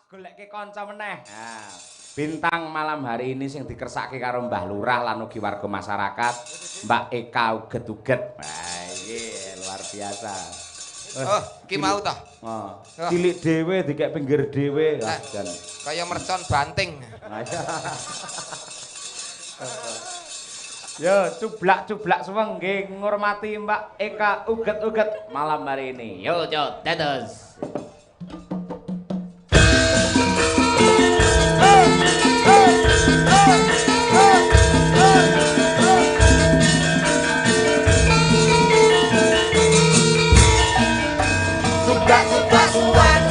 Golekke kanca meneh. Nah, bintang malam hari ini sing dikersake karo Mbah Lurah lan ugi warga masyarakat, Mbak Eka uget-uget. Wah, iki luar biasa. Oh, ki mau toh. Oh, cilik dhewe dikek pinggir dhewe lah jan. Kaya mercon banting. Yo, cublak-cublak suweng nggih ngurmati Mbak Eka uget-uget malam hari ini. Yo, dados.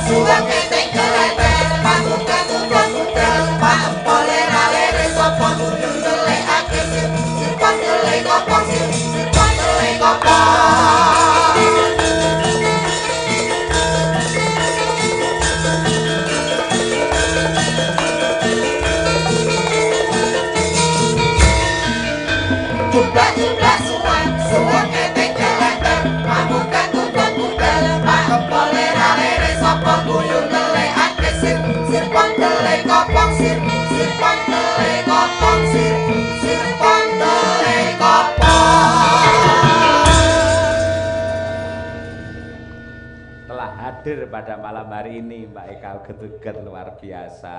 Suwang ketek keletek, pamuka muda-muda, pak empole ralere sopo nunjung delekake sirpon delek kopong sirpon delek kopong. Jumlah suwang ketek keletek, pamuka muda-muda, pak empole ralere sopo nunjung delekake sirpon delek kopong sirpon delek kopong sirpon delek kopong. Telah hadir pada malam hari ini Mbak Eka uget-uget luar biasa.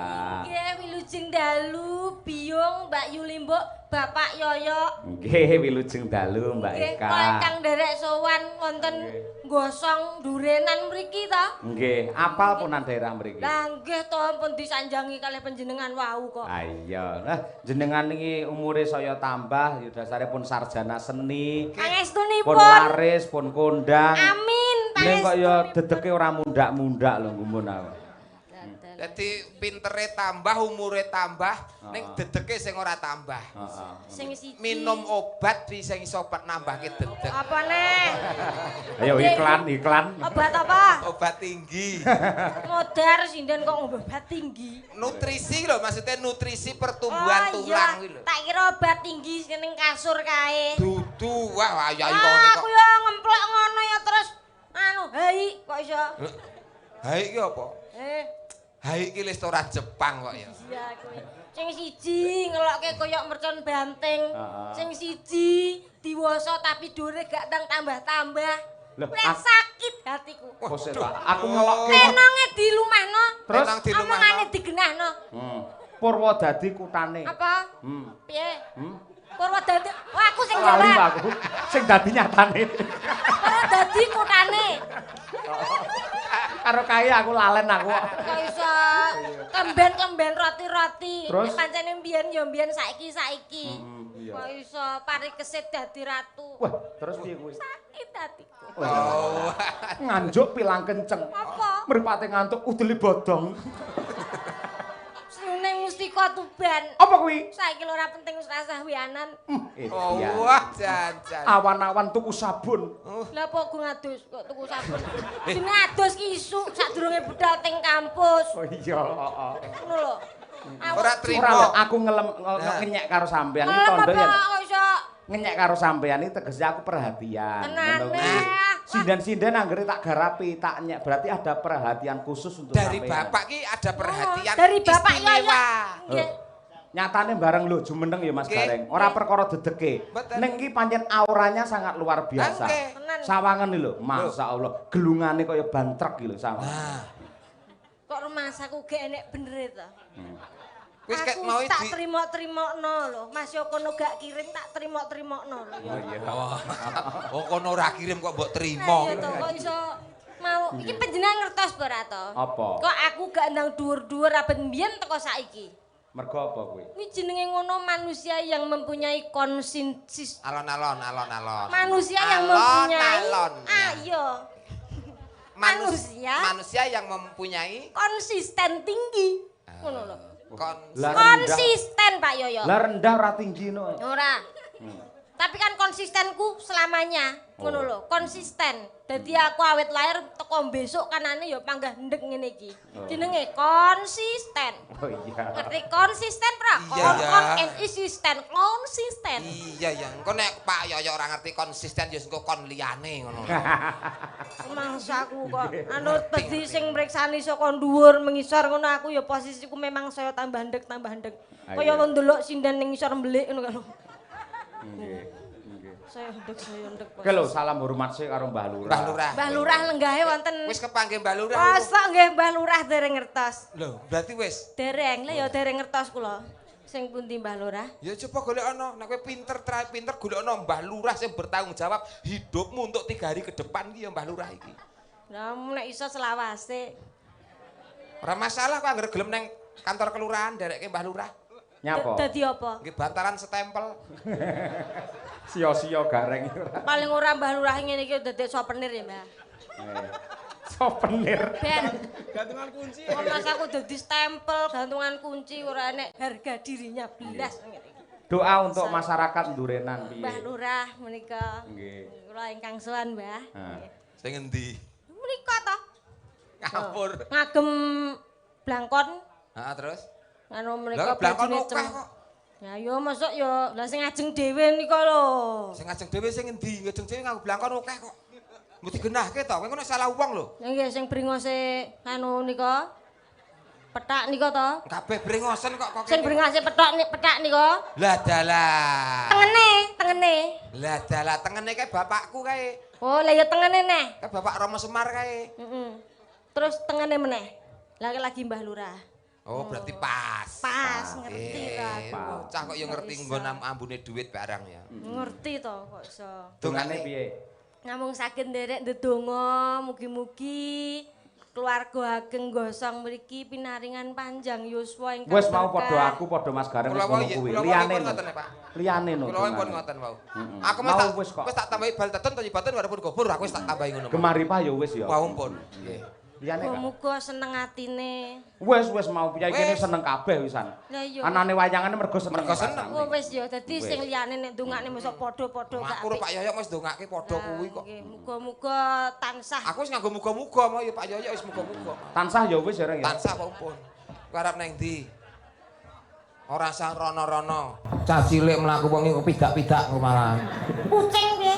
Nggih, wilujeng dalu Biyung Mbak Yulimbo Bapak Yoyo. Nggih, wilujeng dalu Mbak Nggih, Eka. ingkang derek sowan wonten gosong durenan mriki ta? Nggih, apal punan daerah mriki. Lah nggih to pun disanjangi kalih panjenengan wau kok. Ah iya. Nah, jenengan niki umure saya tambah ya dasaripun sarjana seni. Pangestunipun. Pun laris, pun kondang. Amin. Ning kok ya dedeke ora mundak-mundak lho ngumun aku. Dadi pintere tambah, umure tambah, ning dedeke sing ora tambah. Sing siji. Minum obat di sing iso nambahke dedek. Apa neh? Ayo iklan. Obat apa? Obat tinggi. Modar sinden kok obat tinggi. Nutrisi lho, maksudnya nutrisi pertumbuhan Oh, tulang iya. kuwi lho. Tak kira obat tinggi ning kasur kae. Dudu, wah ayo kok Aku ya ngemplok ngono ya terus anu, hai kok iso. Hai iki apa? Hai iki restoran Jepang kok ya. Iya kuwi. Sing siji ngelokke koyok mercon banting. Sing siji diwasa tapi dure gak tang tambah-tambah. Loh, sakit hatiku. Aku ngelokke. Tenonge dilumahno. Terus omongane digenahno. Purwodadi kutane. Apa? Piye? Purwodadi. Oh, aku sing Lali jawab. aku. Sing dadi nyatane. Purwodadi kutane. Karo kaya aku lalen aku. Kok iso kemben-kemben roti-roti. Terus? Pancene mbiyen ya mbiyen saiki. Iya. Kok iso parikesit dadi ratu. Wah, terus piye kuwi? Sakit hatiku. Oh. Nganjuk pilang kenceng. Apa? Mripate ngantuk udeli bodong. Seneng mustika tuban. Apa kuwi? Saiki lho ora penting wis rasah wianan. Oh, wah jan. Awan-awan tuku sabun. Lah apa gue ngadus kok tuku sabun. Jenenge adus ki isuk sadurunge budal teng kampus. Oh iya, heeh. Ngono lho. Ora trimo. Ora aku ngenyek karo sampean iki tondo yen Kok iso ngenyek karo sampean iki tegese aku perhatian. Tenan, Ngono kuwi. Nek. Sinden-sinden anggere tak garapi, tak nyek berarti ada perhatian khusus untuk Dari sampean. bapak ki ada perhatian dari bapak istimewa. Nggih. Nyatane bareng lho jumeneng ya Mas Nggih. Gareng. Ora perkara dedeke. Betul. Ning iki pancen auranya sangat luar biasa. Nggih. Tenan. Sawangen iki lho, masyaallah, gelungane kaya bantrek iki lho sawangen. Kok rumasaku gak enek bener to. Wis ket Aku mau tak trimo-trimokno lho. Mas yo kono gak kirim tak trimo-trimokno lho. Oh iya. Oh kono ora kirim kok mbok trimo. Iya to kok iso mau iki panjenengan ngertos ora to? Apa? Kok aku gak ndang dhuwur-dhuwur abet mbiyen teko saiki. Mergo apa kuwi? Kuwi jenenge ngono manusia yang mempunyai konsensus. Alon-alon. Manusia yang mempunyai Alon. Ayo. Manusia yang mempunyai Konsisten tinggi. Ngono lho. Lah rendah. Konsisten Pak Yoyo. Lah rendah ora tinggi no. Ora. Tapi kan konsistenku selamanya. Ngono lho, konsisten. Dadi aku awet lahir teko besok kanane ya panggah ndek ngene iki. Jenenge konsisten. Oh iya. Ngerti konsisten, Pra? Iya, iya. Konsisten. Iya ya, engko nek Pak Yoyo ora ngerti konsisten ya engko kon liyane ngono. Mangsaku kok anu dadi sing mriksani saka dhuwur mengisor ngono aku ya posisiku memang saya tambah ndek. Kaya wong ndelok sinden ning ngisor mbelik ngono kan. Nggih. Saya ndek. Oke lho, salam hormat sih karo Mbah Lurah. Mbah Lurah. Mbah Lurah lenggahe wonten. Wis kepanggih Mbah Lurah. Mosok nggih Mbah Lurah dereng ngertos. Lho, berarti wis. Dereng, lah ya dereng ngertos kula. Sing pundi Mbah Lurah? Ya coba golekno, nek kowe pinter golekno Mbah Lurah sing bertanggung jawab hidupmu untuk 3 hari ke depan iki ya Mbah Lurah iki. Lah nek iso selawase. Ora masalah kok anggere gelem nang kantor kelurahan derekke Mbah Lurah. Nyapa? Dadi apa? Nggih bantaran stempel. Sio-sio gareng itu. Paling ora Mbah Lurah ngene iki dadi souvenir ya, Mbah. Souvenir. Ben. Gantungan kunci. Kok mas aku dadi stempel, gantungan kunci ora enek harga dirinya belas ngene iki. Doa untuk masyarakat Ndurenan piye? Mbah Lurah menika. Nggih. Kula ingkang sowan, Mbah. Sing endi? Menika to. Ngapur. Ngagem blangkon. Heeh, terus? Anu Lah menika blangkon bajune akeh kok. Ya yo masuk yo. Lah sing ajeng dhewe nika lho. Sing ajeng dhewe sing endi? Ngajeng dhewe nganggo blangkon akeh kok. Mesti genahke to, kowe kok nek salah wong lho. Ya nggih sing bringose anu nika. Petak nika to. Kabeh brengosen kok Sing bringose petak nika. Lah dalah. Tengene. Lah dalah tengene kae bapakku kae. Oh, lah ya tengene neh. Kae Bapak Romo Semar kae. Terus tengene meneh. Lagi Mbah Lurah. Oh, berarti pas. Pas ngerti ra. Bocah kok ya ngerti nggo ambune dhuwit barang ya. Ngerti to kok iso. Dongane piye? Namung saged nderek ndedonga mugi-mugi keluarga ageng gosong mriki pinaringan panjang yuswa ingkang Wis mau padha aku padha Mas Gareng wis ngono kuwi. Liyane ngoten Pak. Liyane no. Kula pun ngoten wau. Aku wis tak tambahi bal teton to nyibaten warepun gobur aku wis tak tambahi ngono. Gemari Pak ya wis ya. Wau pun. Nggih. Liyane Kak. Muga seneng atine. Wis mau piye kene seneng kabeh wisan. Lah iya. Anane wayangane mergo seneng. Oh wis ya dadi sing liyane nek ndongakne mosok padha-padha gak. Aku Pak Yoyo wis ndongake padha kuwi kok. Nggih, muga-muga tansah. Aku wis nganggo muga-muga mau ya Pak Yoyo wis muga-muga. Tansah ya wis ya Reng ya. Tansah Pak Pun. Kowe arep nang ndi? Ora sah rono-rono. Cah cilik mlaku wong iki pidak-pidak malah. Kucing piye?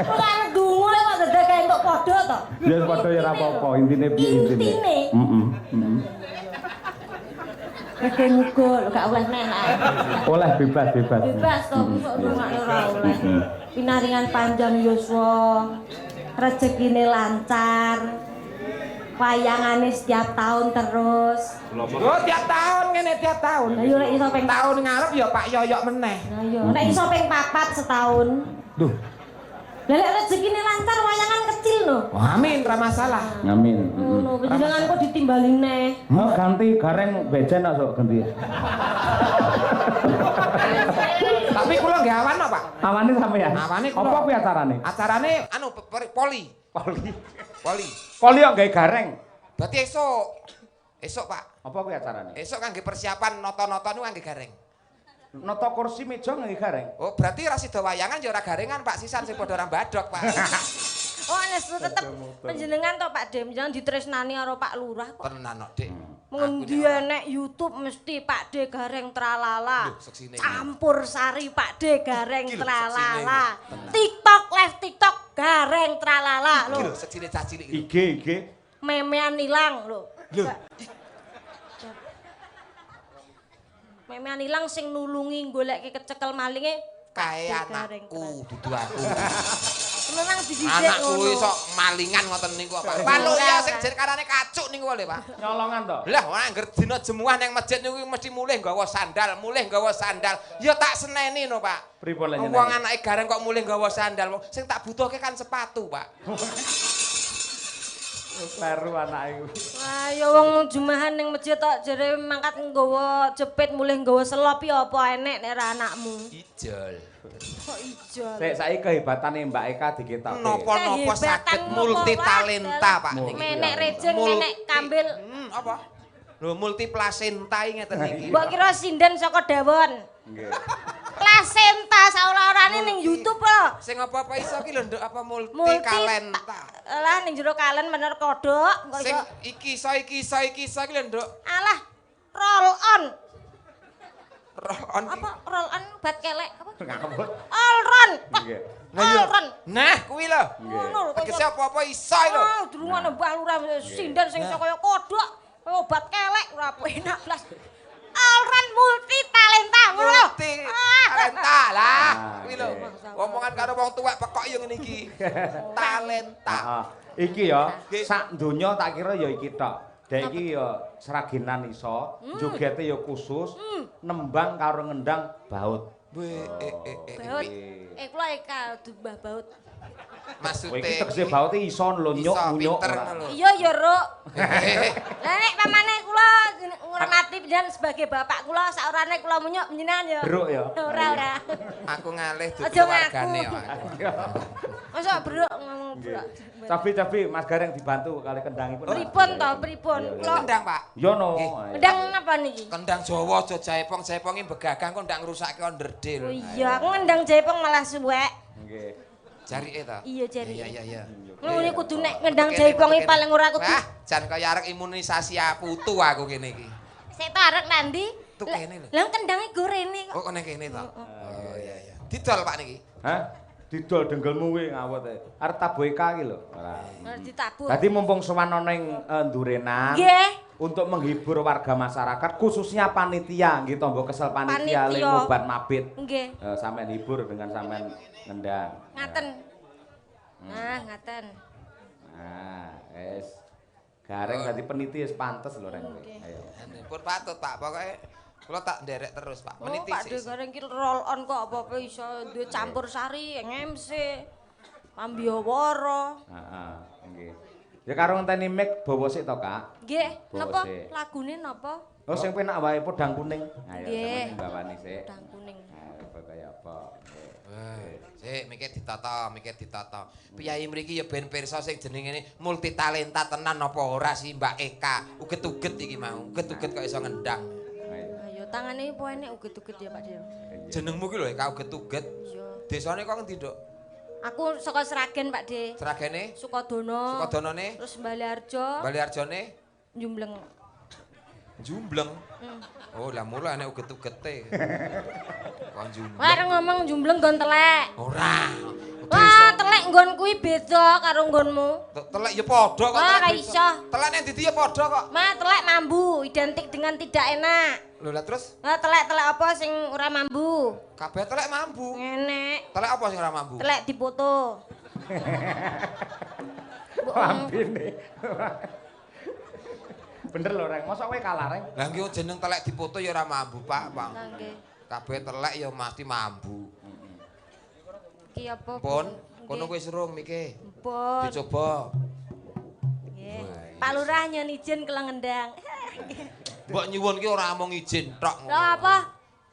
Ora ndonga kok dadak entuk padha to. Ya padha ya ora apa-apa, intine piye intine. Intine? Oke muga lho gak oleh neh lah. Oleh bebas. Bebas to kok ndongakne ora oleh. Pinaringan panjang yuswa. Rezekine lancar. Wayangane setiap tahun terus. Oh, tiap tahun ngene tiap tahun. Lah yo nek iso ping Tahun ngarep ya Pak Yoyo meneh. Lah yo nek iso ping 4 setahun. Duh, Lah nek rezekine lancar wayangan kecil lho. Oh, amin, ora masalah. amin. Ngono, panjenengan kok ditimbali neh. Mau ganti gareng bejen sok ganti. Tapi kula nggih awan Pak. Awane sampean. Awane kula. Apa kuwi acarane? Acarane anu poli. Poli kok gawe gareng. Berarti esuk Pak. Apa kuwi acarane? Esuk kangge persiapan nata-nata niku kangge gareng. Nata kursi meja nggawe gareng. Oh, berarti ra sida wayangan ya ora garengan Pak, sisan sing padha ora mbadhok Pak. Oh, nesu tetep panjenengan to Pak Dem, jangan ditresnani karo Pak Lurah kok. Tenan kok, Dik. Ngendi enek YouTube mesti Pak D gareng tralala. Loh, seksine. Campur sari Pak D gareng Iki lho, tralala. seksine. TikTok live TikTok gareng tralala Iki lho lho. sek cilik cah cilik. IG. Memean ilang lho. Lho. Memean ilang sing nulungi goleke kecekel malinge Kae Pak D gareng anakku, dudu aku. Memang dididik Anakku ngono. iso malingan ngoten niku Pak. Paluk ya sing jen karane kacuk niku lho Pak. Nyolongan to. Lah ora angger dina jemuah ning masjid niku mesti mulih nggawa sandal. Ya tak seneni no Pak. Pripun lho Wong anake gareng kok mulih nggawa sandal. Sing tak butuhke kan sepatu Pak. Kleru anake iku. Wah, ya wong jumahan ning masjid tok jare mangkat nggawa jepit mulih nggawa selop ya apa enek nek ra anakmu. Ijol. Kok ijol. Sik saiki kehebatane Mbak Eka diketoke. Napa-napa saged multi talenta Pak niki. Menek rejeng, menek kambil. Apa? Lho multi placenta ngeten iki. Mbok kira sinden saka dawon. Nggih. Placenta saora-orane ning YouTube lho. Sing apa-apa iso ki lho nduk apa multi kalenta. Alah ning jero kalen bener kodhok kok Sing iso. iki iso ki lho nduk. Alah roll on. Roll on ki. Apa roll on bat kelek apa? Ngawut. All run. Nggih. All run. Nah, kuwi lho. Ngono lho. Tegese apa-apa iso lho. Oh, durungane Mbah Lurah sinden sing iso kaya kodhok, kaya obat kelek ora enak blas. All run multi talenta ngono lho. Multi talenta lah. Kuwi lho. Nggih. Omongan karo wong tuwek pekok yo ngene iki. Talenta. Heeh. Iki ya sak donya tak kira ya iki tok. Dek iki ya seragenan iso, jogete ya khusus, nembang karo ngendang baut. Baut. Kula Eka Mbah Baut. Maksude Iki tegese baut iki iso nlonyok ngunyuk. pinter ora. ngono lho. Iya ya, Ruk. Lah nek pamane kula ngurmati panjenengan sebagai bapak kula saorane kula munyuk panjenengan ya. Beruk ya. Ora. Aku ngalih dudu Aja keluargane ngaku. kok. Masa beruk ngomong beruk. Tapi Mas Gareng dibantu kali kendangipun. Pripun to, pripun? Kula Kendang, Pak. Yo no. ndang napa niki? Kendang Jawa aja jaipong iki begagang kok ndak ngrusakke onderdil. Oh iya, aku ngendang jaipong malah suwek. Nggih. Jarike ta? Iya jari. Iya. Ngono kudu nek ngendang jaipong iki paling ora kudu. Wah, jan kaya arek imunisasi putu aku kene iki. Sik tarek nandi? Tuh kene lho. Lah kendange gorene kok. Kok ning kene ta? Oh iya. Didol Pak niki. Hah? Didol denggelmu kuwi ngawut e. Arep taboeka iki lho. Ora. Ditabuh. Dadi mumpung sowan ana ing Ndurenan. Nggih. Untuk menghibur warga masyarakat khususnya panitia nggih tangga kesel panitia ling obat mabit. Nggih. Sampeyan hibur dengan sampeyan ngendang. Ngaten. Nah, ngaten. Nah, wis. Gareng dadi peniti wis pantes lho reng. Ayo. Pun patut Pak, pokoke kula tak nderek terus Pak. Oh, Meniti Pak sih. De Gareng ki roll on kok apa-apa iso duwe campur sari, MC. Pambiyawara. Heeh, nggih. Ya karo ngenteni mic bawa sik to, Kak. Nggih, Bawa napa sik. lagune napa? Oh, sing penak wae podang kuning. Ayo Nggih. sampeyan bawani sik. Udang kuning. Apa kaya apa? Sik mikir ditata. Piyai mriki ya ben pirsa sing jenenge multi talenta tenan apa ora sih Mbak Eka. Uget-uget iki mau. Uget-uget kok iso ngendang. Ayo tangane apa enek uget-uget ya Pak De. Jenengmu ki lho Eka uget-uget. Iya. Desane kok ngendi, Nduk? Aku saka Sragen Pak De. Seragane, Sukodono. Sukodonone, Terus Baliharjo, Baliarjone, Jumbleng. Jumbleng. Oh, lah mula nek uget-ugete. Kon jumbleng. Wah, areng ngomong Jumbleng nggon telek. Ora. Wah, telek nggon kuwi beda karo nggonmu. Telek ya padha kok. Wah, ora telek iso. Telek nek ndi ya padha kok. Mah telek mambu, identik dengan tidak enak. Lho lah terus Wah, telek-telek apa sing ora mambu? kabeh telek mambu. Enek. Telek apa sing ora mambu? Telek dipoto. Lambene. Bener lho, Reng. Mosok kowe kalah, Reng? Lah nggih jeneng telek dipoto ya ora mambu, Pak. Lah nggih. Kabeh telek ya mesti mambu. Iki apa? Pun, kono wis surung miki. Pun. Dicoba. Nggih. Pak Lurah nyen izin kula ngendang. Mbok nyuwun ki ora mung izin tok. Lah apa?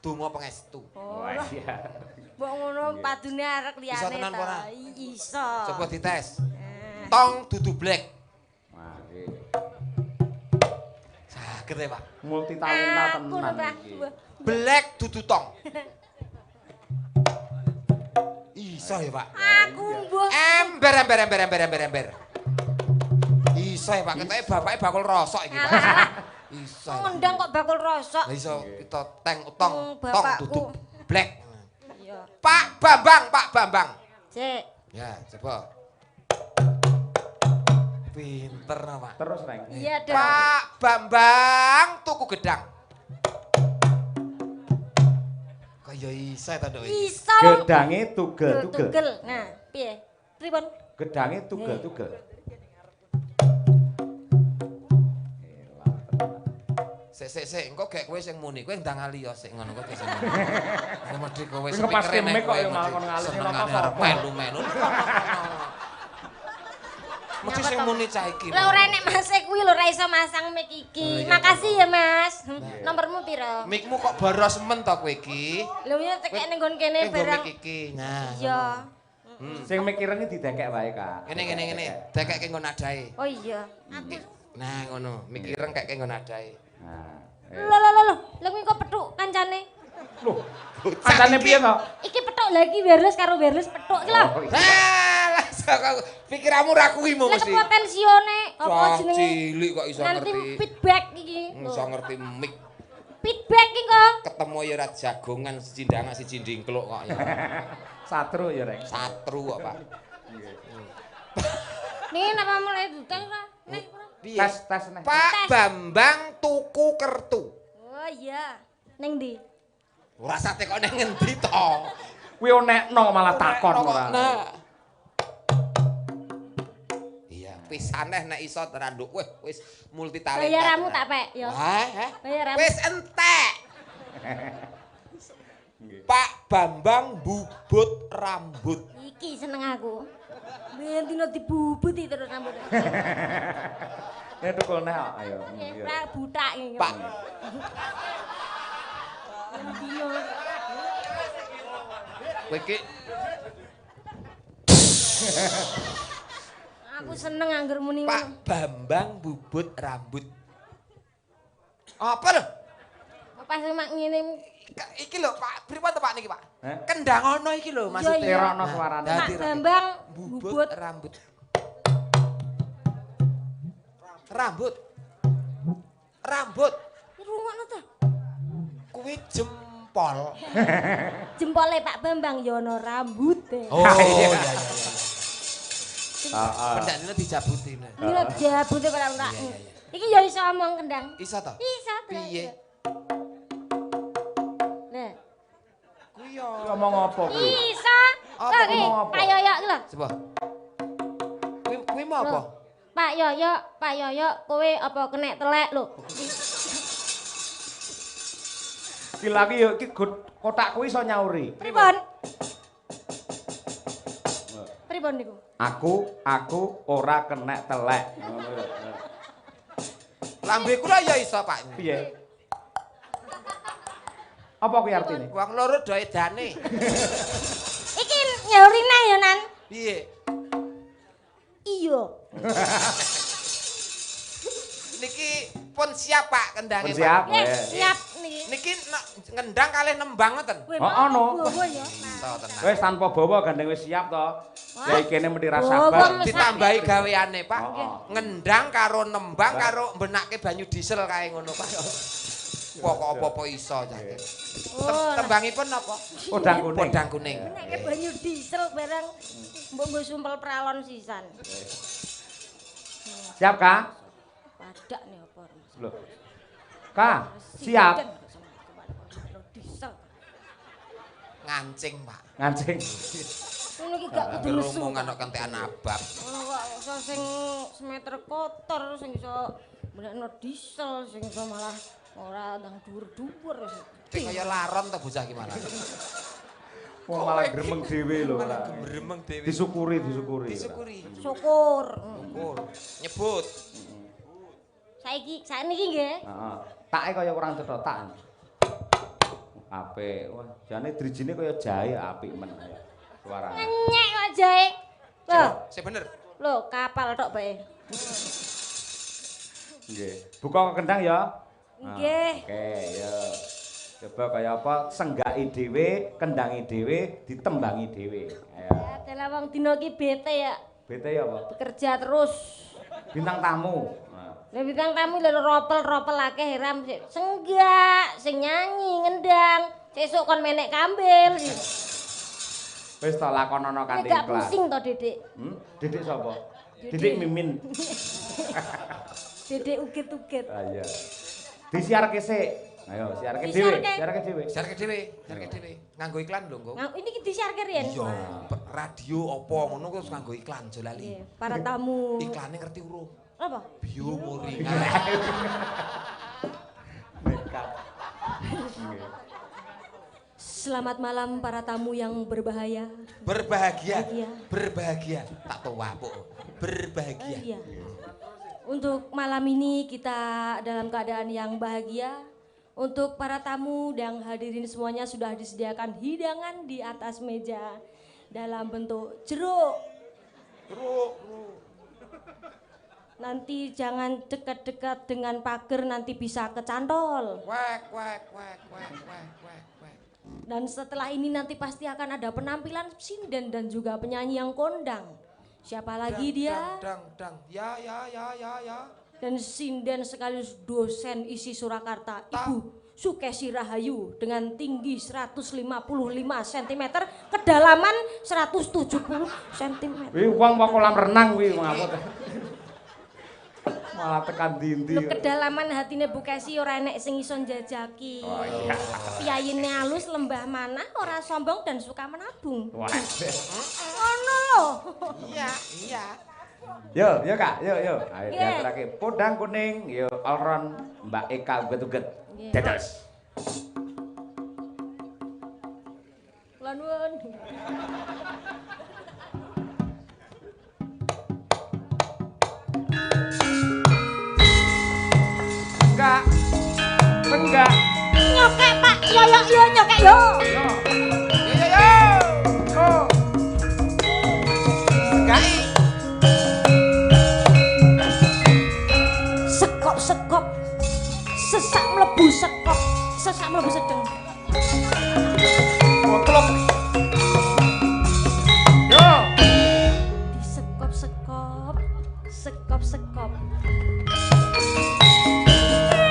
Donga pangestu. Oh, Wah, iya. mbok ngono padune arek liyane Iso tenan apa ora? Iso. Coba dites. Tong dudu black. Wah, iki Saged ya, Pak. multi talenta Aku tenan Pak. iki. Black dudu tong. Iso ya, Pak. Aku mbok Ember. Iso ya, Pak. Ketoke bapake bakul rosok iki, Pak. Iso. ya, Pak. ngendang kok bakul rosok. Lah iso kita teng utong, tong bapakku. dudu black. Iya. Pak Bambang. Cek. Ya, coba. Pinter no, Pak. Terus, Reng. Iya dong. Pak Bambang tuku gedang. Kaya iso ta, Nduk? Iso. Gedange tugel-tugel. Tugel. Nah, piye? Pripun? Gedange tugel-tugel. Sik, engko gek kowe sing muni, kowe ndang ali ya sik ngono kowe sing muni. Kowe mesti kowe Kowe ngepaske mic kok ya malah kon ngalih senengane napa arep sapa. melu-melu. Mesti sing muni cah iki. Lah ora enek Mas kuwi lho ora iso masang mic iki. Makasih ya Mas. Nomormu piro? Mikmu kok boros men to kowe iki? Lho ya tekek ning nggon kene Kowe barang. mik iki. Nah. Iya. Sing mikirin iki didekek wae, Kak. Ngene. Dekekke nggo nadae. Oh iya. Aku Nah ngono, mikireng kayak ngono adae. Nah. Lho kuwi kok petuk kancane. Loh, kancane piye to? Iki petuk lagi wireless karo wireless petuk iki lho. Lah, pikiranmu ra kuwi mu Lah mesti. potensione apa Wah, jenenge? cilik kok iso Nanti ngerti. feedback iki. Iso ngerti mic. Feedback iki kok. Ketemu ya ra jagongan secindangan siji ndingkluk kok ya. Satru ya, Rek. Satru kok, Pak. Nih napa mulai detail ora? Nih ora. Piye? Tes nih. Pak Bambang tuku kertu. Oh iya. Ning ndi? Ora sate kok nang ngendi to? Kuwi onekno malah takon ora. Nah. Iya, wis aneh nek iso teranduk. Wis multi talenta. Bayaramu tak pek ya. Hah? Bayaramu. Wis entek. Pak Bambang bubut rambut. Iki seneng aku. Ben dino dibubuti terus rambut. Ya tukul nek ayo. Ora butak iki. Pak Dino. kowe iki Aku seneng angger muni Pak ngono. Bambang bubut rambut. Apa lho? Pas mak ngene Iki lho Pak, pripun to Pak niki Pak? Heh? Kendang ono iki lho maksudnya. Iya, iya. Terono suarane. Pak Dadi Bambang bubut bubut rambut. Rambut. Rambut. rungokno ta. Kuwi jempol. Jempole Pak Bambang ya ana rambute. Oh iya iya. Heeh. Pendaknya dijabuti. Ini jabute ora ora. Iya, iya, iya. Iki ya iso omong kendang. Iso to? Iso to. Piye? Nah, Kuwi yo. Ngomong apa kuwi? iso. Apa, Oke, ngomong apa? Pak Yoyo iki lho. Coba. Kuwi mau apa? Pak Yoyo, kowe apa kenek telek lho. Iki lagi yo iki kotakku iso nyauri. Pripun? Pripun niku? Aku ora kenek telek. Ngono lho. Lambe kula ya iso Pak. Piye? Apa kuwi artine? Wong loro do edane. Iki nyaurine ya Nan. Piye? Iya. Niki pun siap Pak kendange Pun siap. Pak. Siap niki. Niki ngendang kalih nembang ngoten. Kowe Oh, mau ono. bawa ya. To tenan. Wis tanpa bawa gandeng wis siap to. Ya ikene mesti ra Bawa sabar. mesti. Ditambahi gaweane Pak. Oh. Ngendang karo nembang karo mbenake banyu diesel kae ngono Pak. Pokok apa-apa iso jake. Oh. Tembangipun apa? Podang kuning. Podang kuning. Nek banyu diesel barang mbok nggo sumpel pralon sisan. Siap, Kak? Padak nih apa Mas? Loh. Kak, siap. Diesel. Ngancing Pak. Ngancing. Ngono iki gak kudu nesu. Geromongan kok kentekan abab. Ngono kok iso sing semeter kotor, sing iso benekno diesel, sing iso malah ora ndang dhuwur-dhuwur. Kayak kaya laron ta bocah iki malah. Wong malah gremeng dhewe lho. Malah gemremeng dhewe. Disyukuri. Disyukuri. Syukur. Syukur. Nyebut. Saiki nggih. Heeh. Take kaya kurang cetha tak. Apik. Wah, jane drijine kaya jahe apik men. Suarane. Nyek kok jae. Loh, Sing bener. lho kapal tok bae. Nggih. Buka kendang ya. Nggih. Oke, ya. Coba kaya apa senggaki dhewe, kendangi dhewe, ditembangi dhewe. Ayo. Adalah wong dina iki bete ya. Bete ya apa? Bekerja terus. Bintang tamu. Nah. Lah bintang tamu lho ropel-ropel akeh heram sik. Senggak, sing nyanyi, ngendang. Sesuk kon menek kambil. Wis to lakonono kanthi Gak ikhlas. pusing to Dedek. Didik sapa? Didik Mimin. Dedek ugit-ugit. Ah iya. Disiarke sik. Ayo, siarke Disiarke. dhewe, siarke dhewe. Sarke dhewe. Nganggo iklan lho, Nggo. Nah, ini disiarke riyen. Iya, radio apa ngono terus nganggo iklan aja lali. Nggih, para tamu. Iklane ngerti urung? Apa? Bio Moringa. Nekat. Nggih. Selamat malam para tamu yang berbahaya. Berbahagia. Bahagia. Berbahagia. Tak tua po. Berbahagia. Iya. Untuk malam ini kita dalam keadaan yang bahagia. Untuk para tamu dan hadirin semuanya sudah disediakan hidangan di atas meja dalam bentuk jeruk. Nanti jangan dekat-dekat dengan pagar, nanti bisa kecantol. Wek. Dan setelah ini nanti pasti akan ada penampilan sinden dan juga penyanyi yang kondang. Siapa lagi dia? Dang. Ya. Dan sinden sekaligus dosen isi Surakarta, Ibu Sukesi Rahayu dengan tinggi 155 cm, kedalaman 170 cm. Wih, wong kolam renang wih ngapot. Malah tekan dindi. Lho kedalaman hatine Bu Kesi ora enek sing iso njajaki. Oh iya. Piyayine alus, lembah manah, ora sombong dan suka menabung. Wah. Ngono lho. Iya. Yo Kak, yo. Ayo Nggih. diaturake podang kuning, yo Alron Mbak Eka uget-uget. Nggih. Dados. Kula nuwun. Enggak. Nyokek Pak, yo nyokek yo. Yo. Segai. Sekop. Sesak mlebu sekop, sesak mlebu sedeng. Kotlok. Yo. Sekop.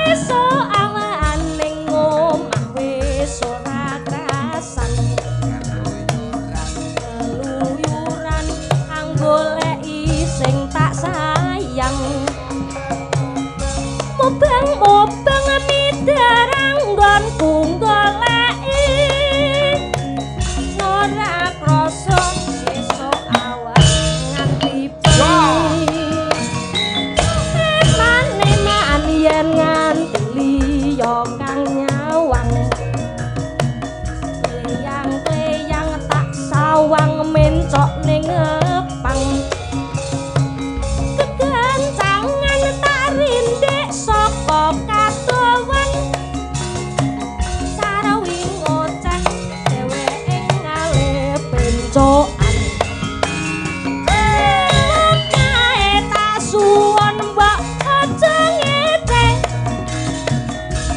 Esuk awan ning omah wis ora krasan. Keluyuran kang goleki sing tak sayang. Mubang midarang nggonku goleki. Ora krasa esuk awan nganti bengi. Eman yen nganti liya kang nyawang. Kleyang tak sawang mencok ning ngepang. Kegancangan tak rindik saka katuwan. Sarawi ngoceh dheweke ngalih pencokan. Kae tak suwon mbok aja ngece.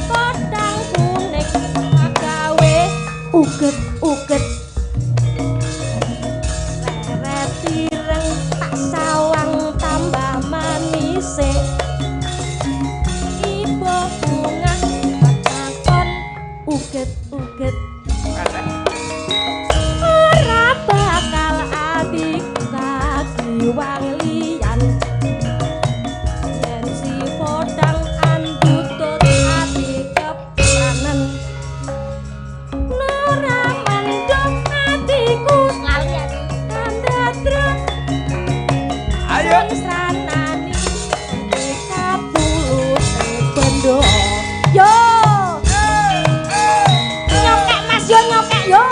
Podang kuning gawe uget-uget. Leret ireng tak sawang tambah manise. Ibu bunga takon uget-uget. Ora bakal adik kaki wang liyan. Yen si podang andutut ati kepranan. Nora mendok atiku lalian kandadrat. Ayo. Sranani kapulu bendo. Yo. Nyokek Mas yo nyokek yo.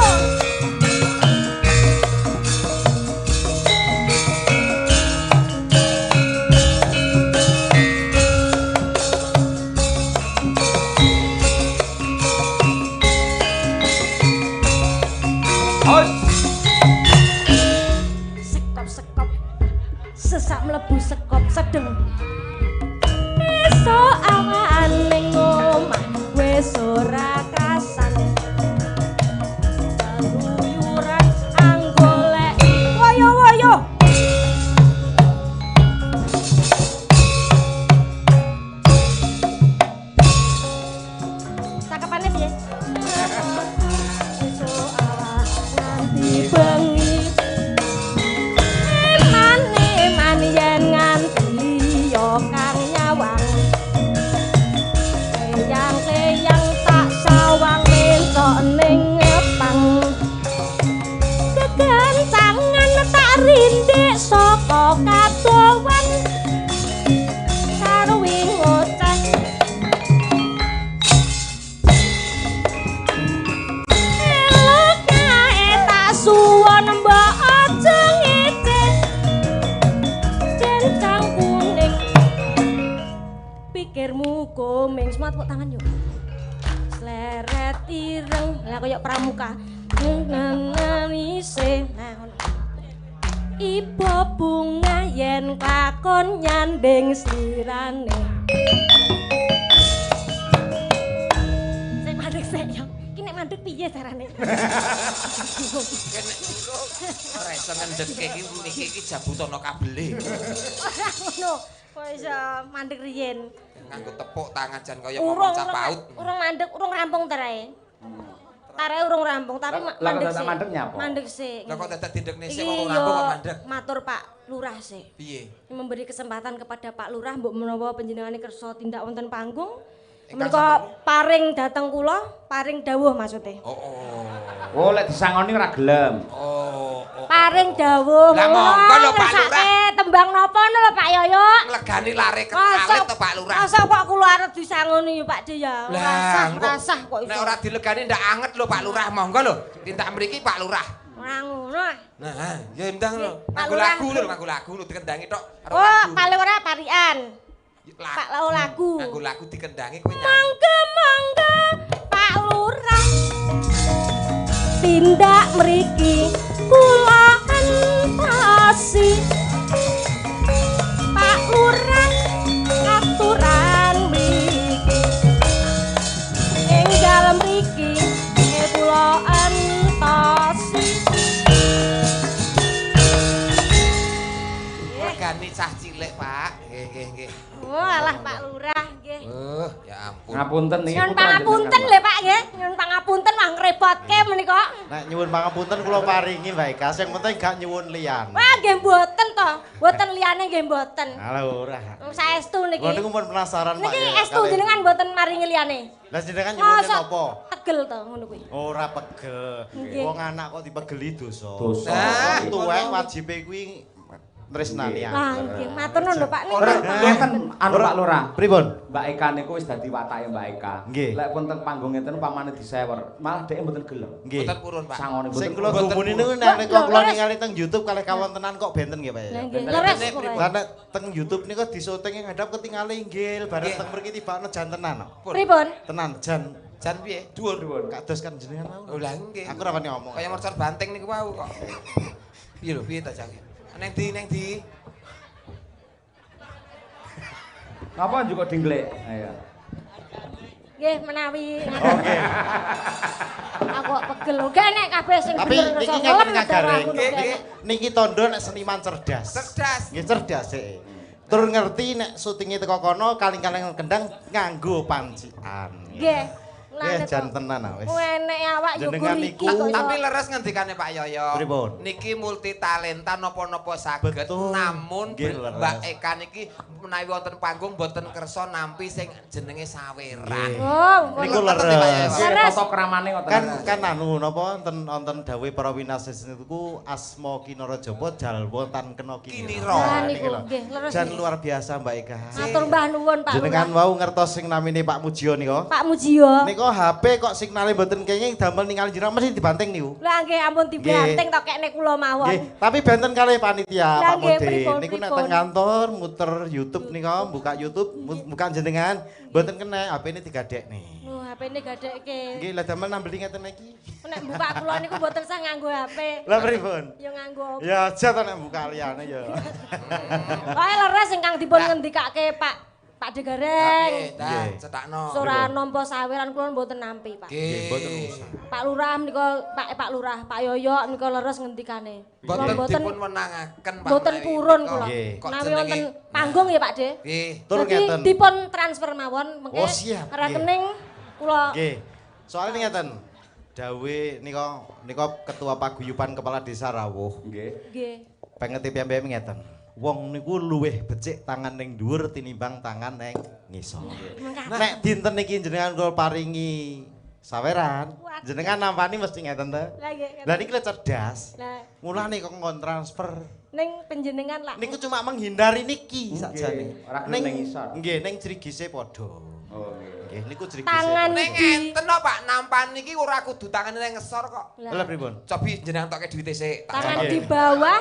Hos. Sekop. Sesak mlebu sekop sedeng. Esuk awan ning omah wis ora krasan. Keluyuran anggoleki woyo-woyo. Cakepane piye? Esuk awan nganti bengi. Eman yen nganti liya kang nyawang. Kleyang tak sawang mencok ning ngepang. Kegancangan tak rindik saka katuwan. Sarwi ngoceh. Elok kae tak suwon mbok aja ngece. Cencang kuning. Pikirmu komeng semat kok tangan yuk. Sleret ireng lah koyo pramuka. Nanise. Nah ngono. Ibu bunga yen kakon nyanding slirane. Sik mandek sik ya. Ki nek mandek piye carane? Kene ora iso ngendheke iki jabutana kabele. Ora ngono. Kok iso mandek riyen. Nganggo tepuk tangan jan kaya ngomong cah paut. Urung mandek, urung rampung tarae. Tarae urung rampung, tapi mandek sik. Mandek nyapa? Mandek sik. Lah kok dadak dindekne sik Iki wong yo rampung kok mandek. matur Pak Lurah sik. Piye? Memberi kesempatan kepada Pak Lurah mbok menawa panjenengane kersa tindak wonten panggung. Ingkang Menika paring dhateng kula, paring dawuh maksude. Oh. Oh, lek disangoni ora gelem. Oh. Paring dawuh. Lah monggo lho Pak Lurah. Tembang napa lho Pak Yoyo? Nglegani lare kekalit to Pak Lurah. Masa kok kula arep disangoni ya Pak De ya. Lah, Rasah kok iso. Nek ora dilegani ndak anget lho Pak Lurah, monggo lho. Tindak mriki Pak Lurah. Ora ngono. Nah, ya ndang lho. Pak Nganggo Lurah. nganggo lagu lho dikendangi tok karo Oh, lagu. paling ora parian. Pak lagu. Nganggo lagu dikendangi kowe nyanyi. Mangga Pak Lurah. Tindak mriki kula entasi. Pak Lurah aturan mriki. Enggal mriki kula entasi. Regani cah cilik, Pak. Nggih. Oh, alah Pak Lurah nggih. Ya ampun. Ngapunten niki. Nyuwun pangapunten lho Pak nggih. Nyuwun pangapunten wah ngrepotke menika. Nek nyuwun pangapunten kula paringi Mbak Eka, sing penting gak nyuwun liyan. Wah nggih mboten to. Mboten liyane nggih mboten. Alah ora. Saestu niki. Kula niku pun penasaran Pak. Niki ya, estu kalih- jenengan mboten maringi liyane. Lah jenengan nyuwun Mosok napa? Tegel to ngono kuwi. Ora pegel. Nggih. Wong anak kok dipegeli dosa. Dosa. Nah, Tuwek wajibe kuwi tresnani Nah, aku. nggih matur nuwun lho Pak Ora niki. ngeten anu Pak Lurah. Pripun? Mbak Eka niku wis dadi watake Mbak Eka. Nggih. Lek pun teng panggung ngeten pamane disewer, malah dhek mboten gelem. Nggih. Mboten purun, Pak. Sangone Sing mboten. kula Mboten gumuni purun. niku nek Lho, kula leres. ningali teng YouTube kalih kawontenan kok benten nggih Pak ya. Lah nggih Bener, leres bener, pokoke. Lah nek teng YouTube niku disyuting ngadap ketingale inggil, bareng Nggih. teng mriki tibakno jan tenan kok. Pripun? Tenan jan Jan piye? Dhuwur. kados kan jenengan Oh mau. lah nggih. Aku ora wani ngomong. Kaya mercon banteng niku wau kok. Piye lho, piye ta jange? Neng di. Napa juga dinglek? Ayo. Nggih menawi Oke. aku kok pegel. Nggih nek kabeh sing Tapi bener niki rasa ngeten ngelem ngagare. aku Nggih, nggih. nggih. Niki tondo nek seniman cerdas. Cerdas. Nggih cerdas sih. Tur ngerti nek syutinge teko kono kaling-kaling kendang nganggo pancian. Nggih. Nggih jan tenan ah wis. Enek awak yo Jenengan guriki niku- kok iso. Tapi leres ngendikane Pak Yoyo. Pripun? Niki multi talenta napa-napa saged, Betul. namun Nggih, leres. Mbak Eka niki menawi wonten panggung boten kersa nampi sing jenenge saweran. Nggih. Oh, Niku Leres. leres. Nggih, Leres. tata kramane ngoten. Kan anu napa wonten dawuh para winasis niku asma Kinarajaba jalwa tan kena Kinira. Nah, Niki niku, lho. nggih, leres Jan nggih. luar biasa Mbak Eka. Matur mbah nuwun Pak Jenengan Lurah. wau ngertos sing namine Pak Mujio nika. Pak Mujio. Nika HP kok signale mboten kenging damel ningali jenengan mesti dibanting niku. Lah nggih ampun dibanting tok kekne kula mawon. Nggih, tapi benten kalih panitia Lah, Pak nggih, Mudin. pripun, Niku nek pripun. teng kantor muter YouTube nika, buka YouTube, buka jenengan, mboten kena HP-ne digadekne. Lho, HP-ne gadekke. Nggih, lah damel nambeli ngeten iki. Nek buka kula niku mboten sah nganggo HP. Lah pripun? Ya nganggo. Ya aja to nek buka liyane ya. Wae leres ingkang dipun ngendikake Pak Degareng. Dah, Nggih. cetakno. Ora nampa saweran kula mboten nampi, Pak. Nggih, mboten usah. Pak Lurah menika Pak Lurah, Pak Yoyo menika leres ngendikane. Kula Boten dipun menangaken Pak. mboten menawi purun menika. kula. Nggih. Kok Menawi jenenge- wonten panggung ya Pak De. Nggih. Tur Dadi ngeten. dipun transfer mawon mengke Oh, siap, rekening kula. Nggih. Soalnya ngeten. Dawe nika ketua paguyuban kepala desa Rawuh. Nggih. Nggih. Pengeti piyambake ngeten. Wong niku luwih becik tangan ning dhuwur tinimbang tangan ning ngisor. Mengka- Nek dinten iki jenengan kula paringi saweran, Waduh. jenengan nampani mesti ngeten to. Lah nggih. Lah niki lho cerdas. Lah Mulane kok ngon transfer. ning panjenengan lak Niku cuma menghindari niki Nggih, sakjane. ora gelem ning ngisor. Nggih, ning jrigise padha. Oh, nggih. Nggih, niku jrigise. Tangan padha. Ning enten kok Pak nampan niki ora kudu tangane nang ngesor kok. Lah pripun? Cobi jenengan tokke duwite sik. tangan Nggih. di bawah,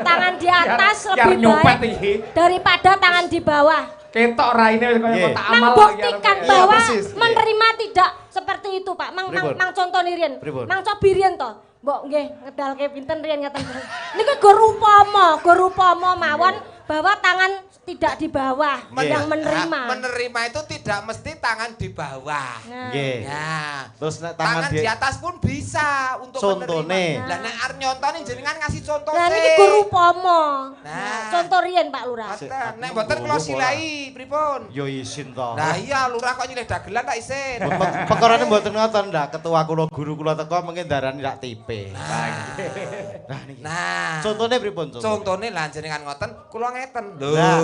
tangan di atas Biar lebih nyopet baik iki. daripada tangan di bawah. Ketok raine wis kaya Nggih. kotak amal. Membuktikan Iya, bahwa persis. menerima tidak seperti itu Pak. Mang Pripun? contoh riyen. Pripun? Mang cobi riyen to. Mbok nggih ngedalke pinten riyen ngaten. Niki go rupama mawon bahwa tangan tidak di bawah yang menerima. Menerima itu tidak mesti tangan di bawah. Nggih. Ya. Terus nek tangan di atas pun bisa untuk Contone. menerima. Lah nek arep nyontoni jenengan ngasih contoh Lah sih. niki go rupama. Nah. Contoh riyen Pak Lurah. Mboten, nek mboten kula silai pripun? Yo isin to. Lah iya lurah kok nyilih dagelan tak isin. Pekorane mboten ngoten ndak ketua kula guru kula teko mungkin darani ndak tipe. Nah niki. Nah. Contone pripun contoh? Contone lah jenengan ngoten kula ngeten. Nah,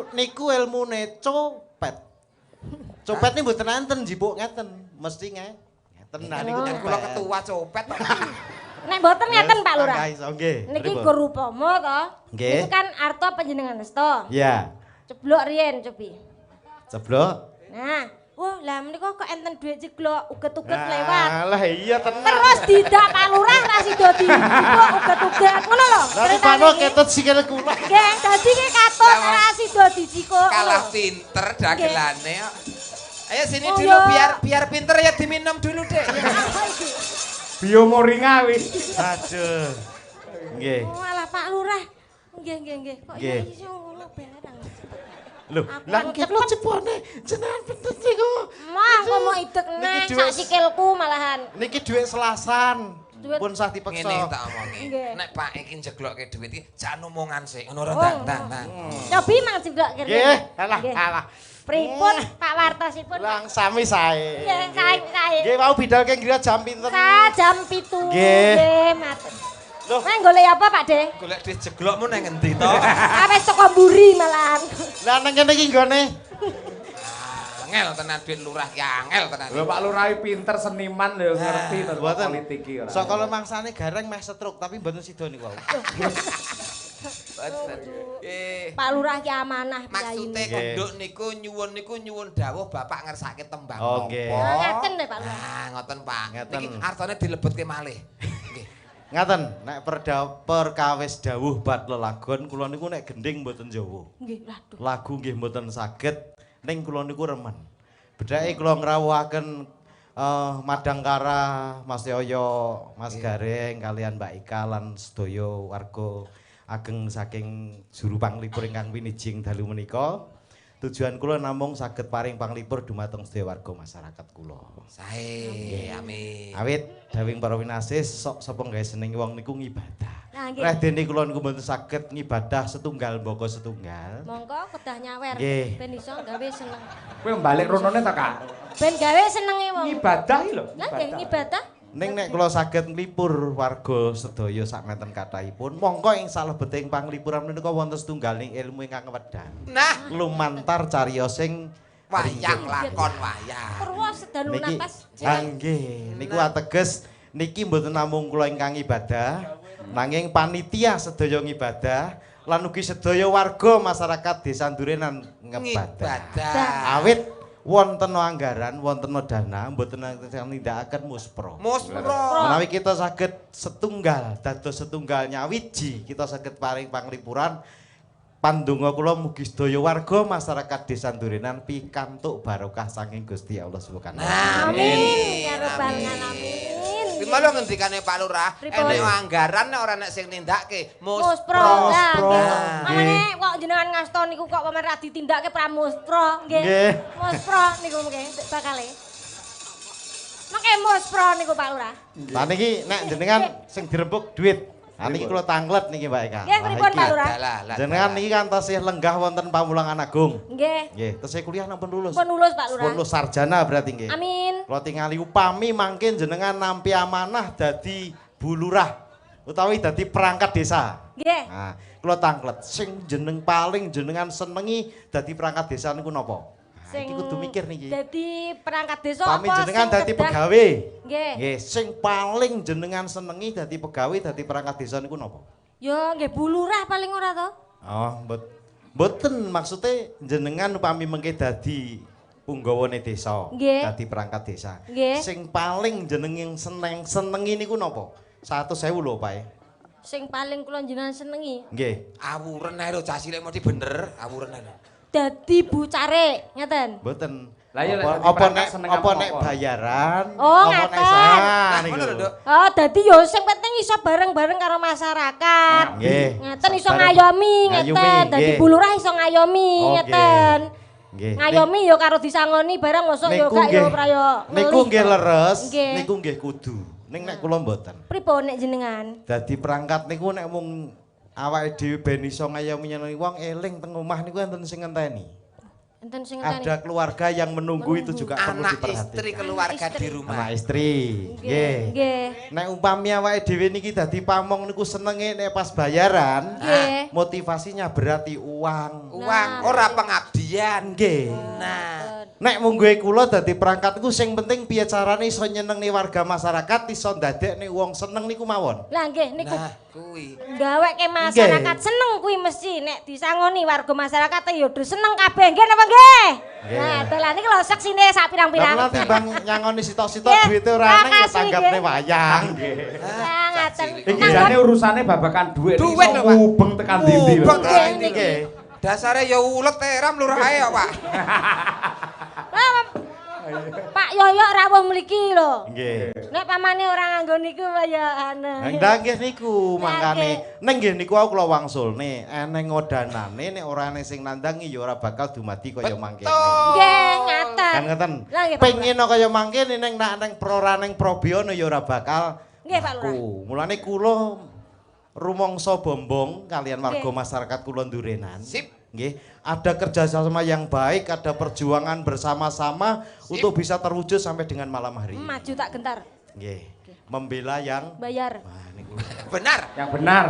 niku ilmune copet. Copet ini mboten enten jipuk ngeten, mesti ngeten. Nah niku Nek kula ketua copet. Nek mboten ngeten Pak Lurah. Nggih. Niki go rupama to. Nggih. Niku kan arta panjenengan asta. Iya. Ceblok riyen cobi. Ceblok. Nah, wah lah menika kok enten dhuwit ceblok uget-uget lewat. Lah iya tenan. Terus didak Pak Lurah ra sida dijikuk uget-uget. Ngono lho. Lah rupane ketut sikil kula. Nggih, dadi ki katut ra sida dijikuk. Kalah pinter dagelane. Ayo sini Oh, dulu ya. biar pinter ya diminum dulu, Dek. Apa iki? Bio moringa wis. Aduh. Nggih. Oh, alah Pak Lurah. Nggih. Kok Nggih. iso ngono barang. Lho, Aku lah kan kula cepone jenengan pinten niku. Mah kok mau idek Niki nek dhuwit- sak sikilku malahan. Niki dhuwit selasan. Dhuwit- Pun sah dipeksa. Ngene tak omongi. Nggih. Nek Pak iki njeglokke dhuwit iki jan omongan sik ngono ora Oh. Tang. Cobi mang jeblok kene. Nggih, alah Nggih. alah. Pripun Pak Wartosipun? Lang sami sae. Nggih, sae. Nggih, mau bidalke ngira jam pinten? Jam 7. Nggih. Nggih, matur. Loh. Nah, golek apa Pak De? Golek dhuwit jeglokmu nang endi to? Wis teko mburi malahan. Lah nang kene iki nggone. Angel tenan dhuwit lurah ki angel tenan. Lho Pak Lurah pinter seniman lho ngerti to Mboten. politik iki ora. Saka lemangsane gareng meh stroke tapi mboten sida niku. Boten. Pak Lurah ki amanah Maksude Nggih. kenduk niku nyuwun dawuh Bapak ngersake tembang Oh, nggih. napa. Ngeten lho Pak Lurah. Nah, ngoten Pak. Ngeten. Niki artane dilebetke malih. Nggih. Ngaten, nek perkawis dawuh bab lelagon kula niku nek gending mboten Jawa. Nggih, waduh. Lagu nggih mboten saged ning kula niku remen. Bedhake kula ngrawuhaken Madangkara, Mas Yoyo, Mas Gareng kalian Mbak Ika lan sedaya warga ageng saking juru panglipur ingkang winijing dalu menika. Tujuan kula namung saged paring panglipur dumateng sedaya warga masyarakat kula. Sae, amin. Awit dawing para winasis sok sapa gawe seneng wong niku ngibadah. Nah, nggih. Reh dene kula niku mboten saged ngibadah setunggal mbaka setunggal. Monggo kedah nyawer Nggih. ben iso gawe seneng. Kowe balik ronone ta, Kak? Ben gawe senenge wong. Ibadah iki lho. Lah nggih ngibadah. Ning nek kula saged nglipur warga sedaya sakmeten kathahipun, mongko ing salebeting panglipuran menika wonten setunggaling ilmu ingkang wedang. Nah, Lumantar cariyosing wayang lakon wayang. Terus sedanu niki. napas. Ah nggih, niku ateges niki mboten namung kula ingkang ibadah, nanging panitia sedaya ngibadah lan ugi sedaya warga masyarakat Desa Durenan ngebadah. Ibadah. Awit wonten anggaran, wonten dana, mboten nindakaken muspro. Muspro. Menawi kita saged setunggal, dados setunggal nyawiji, kita saged paring panglipuran. Pandonga kula mugi sedaya warga masyarakat Desa Durenan pikantuk barokah saking Gusti Allah Subhanahu wa taala. Amin. Ya rabbal alamin. Ki malu ngendikane Pak Lurah, Pripun? enek anggaran nek ora nek sing nindakke Muspro. Muspro. Lah, amane kok jenengan ngasta niku kok pamer ra ditindakke pramuspro nggih. Nggih. Muspro niku nggih bakale. Mangke muspro niku Pak Lurah. Lah niki nek jenengan sing dirembuk duit. Lah niki kula tanglet niki Mbak Eka. Nggih, pripun Pak Lurah? Jenengan niki kan tasih lenggah wonten Pamulangan Agung. Nggih. Nggih, tesih kuliah napa lulus? Pun lulus Pak Lurah. Pun lulus sarjana berarti nggih. Amin. Kula tingali upami mangkin jenengan nampi amanah dadi bulurah utawi dadi perangkat desa. Nggih. Nah, kula tanglet sing paling jenengan senengi dadi perangkat desa niku napa? Nah, iki kudu mikir niki. Dadi perangkat desa Pami apa jenengan sing dadi kedah- pegawe. Nggih. Nggih, sing paling jenengan senengi dadi pegawe dadi perangkat desa niku napa? Ya nggih bulurah paling ora to. Oh, mboten maksudnya jenengan upami mengke dadi punggawane desa, Nggih. dadi perangkat desa. Nggih. Sing paling jenenging senengi niku napa? 100.000 lho, Pak. Sing paling kula jenengan senengi Nggih. Awuren ae lho cah cilik mesti bener, awuren ae. dadi bucare, ngeten. Mboten. Lah iya lek apa nek bayaran? Oh, apa nek ngaten. niku Ngono lho, lho. Nduk. Oh, dadi yo sing penting iso bareng-bareng karo masyarakat. Nggih. Ngeten iso Bareng. ngayomi, Ngayomi, ngeten. Dadi nggih. bulurah iso ngayomi, Oh, ngeten. Nggih. Ngayomi yo karo disangoni bareng mosok yo gak yo prayo. Niku nggih leres, Nggih. niku nggih kudu. Ning nek kula mboten. Pripun nek jenengan? Dadi perangkat niku nek mung awake dhewe ben iso ngayomi nyenengi wong eling teng omah niku enten sing ngenteni. Enten sing ngenteni. Ada keluarga yang menunggu itu juga perlu Anak diperhatikan. istri keluarga di rumah. Anak istri. Nggih. Nggih. Nek umpami awake dhewe niki dadi pamong niku senenge nek pas bayaran, Nggih. motivasinya berarti uang. Uang ora pengabdian. Nggih. Nah, Nek mungguhe kula dadi perangkat niku sing penting piye carane iso nyenengni warga masyarakat, iso ndadekne wong seneng niku mawon. Lah nggih niku nah kuwi. gaweke masyarakat seneng kuwi mesti nek disangoni warga masyarakat ya udah seneng kabeh nggih napa nggih? Nggih. Nah, dalan iki lho seksine sak pirang-pirang. Lah timbang nyangoni sitok-sitok Nggih, duwite ora nang ya makasih, tanggapne nggih. wayang nggih. Lah ngaten. Iki jane urusane babakan duit Duit iso lho, Pak. ngubeng tekan ndi-ndi lho. Ngubeng tekan ndi-ndi. Nggih. Dasare ya ulet teram lurah ae kok, Pak. Pak Yoyo rawuh mliki lho. Nggih. Nek pamane ora nganggo niku ya anu. Ndak nggih niku Lah, mangkane ning nggih niku aku kula wangsulne eneng ngodanane nek ora ana sing nandangi ya ora bakal dumadi kaya mangkene. Nggih, ngaten. Kan ngeten. Lah, nggih, Pak Pengen kaya mangkene ning nak ning prora ning probiono ya ora bakal. Nggih, Pak Lurah. laku. Mulane kula rumangsa bombong kalian warga Nggih. masyarakat kula Ndurenan. Sip. Nggih, ada kerjasama yang baik, ada perjuangan bersama-sama untuk bisa terwujud sampai dengan malam hari. Maju tak gentar. Nggih. Membela yang Bayar. Wah, niku. Benar. Yang benar.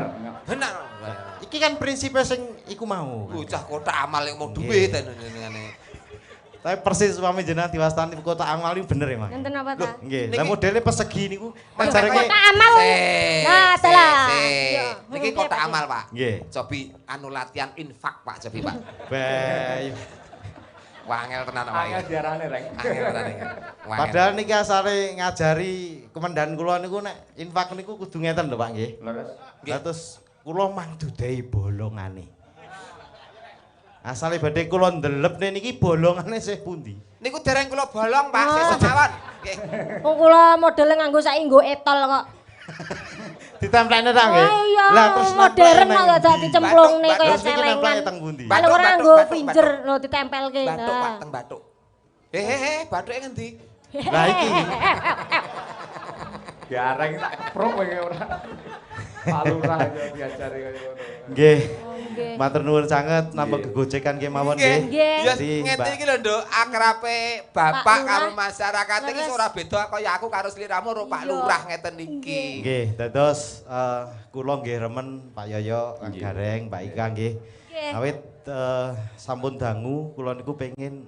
Benar. Iki kan prinsipnya sing iku mau. Bocah kota amal yang mau duit ngene. Tapi persis suami jenengan diwastani kota amal ini bener ya, Mang? Enten apa ta? Nggih. Niki- Lah modelnya persegi niku Mas, jareke Kota amal. Nah, adalah. Iya. Niki Nggih, kota Pak. amal, Pak. Nggih. Cobi anu latihan infak, Pak, cobi, Pak. bae. Wangel tenan, Pak. Angel diarane rek. Angel tenan iki. Wangel. Padahal niki asale ngajari komandan kula niku nek infak niku kudu ngeten lho, Pak nggih. Leres. Lah terus kula mang dudahi bolongane. Asale badhe kula ndelepne niki bolongane sih pundi? Niku dereng kula bolong, Pak, Oh. sesuk mawon. Nggih. Wong kula modele nganggo saiki nggo etol kok. Ditemplekne ta nggih? Oh iya, Lah terus modern nemplek kok dadi cemplungne Batuk, kaya terus niki celengan. nempleke teng pundi? Batuk, Kalau ora batuk, nggo batuk, pinjer batuk. lho ditempelke. Batuk, Pak, Nah. teng batuk. Hehehe, batuke ngendi? Lah iki Diareng tak pro kowe ora. Pak Lurah aja diajari kaya ngono. nggih. Nggih. Matur nuwun sanget nambah gegojekan nggih mawon nggih. Nggih. Ya Jadi, ngene Mbak. iki lho, Nduk, akrabe Pak bapak Lurah. karo masyarakat iki Leres. ora beda kaya aku karo sliramu karo Pak Iya. Lurah ngeten iki. Nggih, dados kula nggih remen Pak Yoyo, Kang Gareng, Mbak Ika nggih. Nggih. Awit sampun dangu kula niku pengin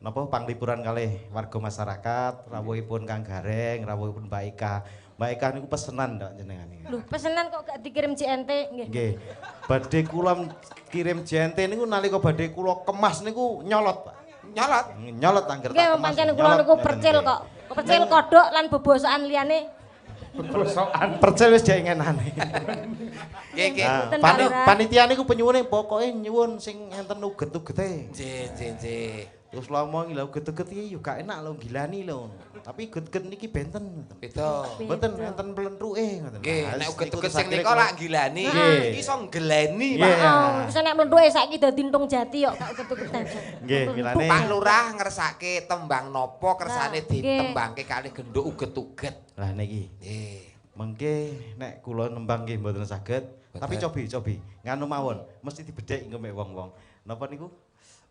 napa panglipuran kalih warga masyarakat, rawuhipun Kang Gareng, rawuhipun Mbak Ika. Mbak Ika niku pesenan ndak jenengan iki. Lho, pesenan kok gak dikirim JNT nggih. Nggih. Badhe kula kirim JNT niku nalika badhe kula kemas niku nyolot, Pak. Nyolot. Nyolot angger Nggih, tak kemas. pancen kula nyolot, niku ngeten percil nggih. kok. Percil kodok lan bobosokan liyane. Bosokan. Percil wis jaingenane. Nggih, nggih. Nah, Enten, Pak Lurah. panitia niku penyuwune pokoke nyuwun sing enten uget-ugete. Nggih. Terus lama lho uget-uget iki yo gak enak lho gilani lho. Tapi uget-uget niki benten. Beda. Mboten enten plentruke ngoten. Nggih, Nah, nek niku uget-uget terus sing akhire nika kula- lak gilani, Nggih. iki iso nggeleni, Nggih. Pak. Oh, wis nek mlenthuke saiki dadi ntung jati kok gak uget-ugetan. Nggih, milane. Pak Lurah ngersake tembang nopo kersane Nah, nggih. ditembangke kalih genduk uget-uget. Lah niki. Nggih. Mengke nek kula nembang nggih mboten saged, tapi cobi nganu mawon, mesti dibedhek engko mek wong-wong. Napa niku?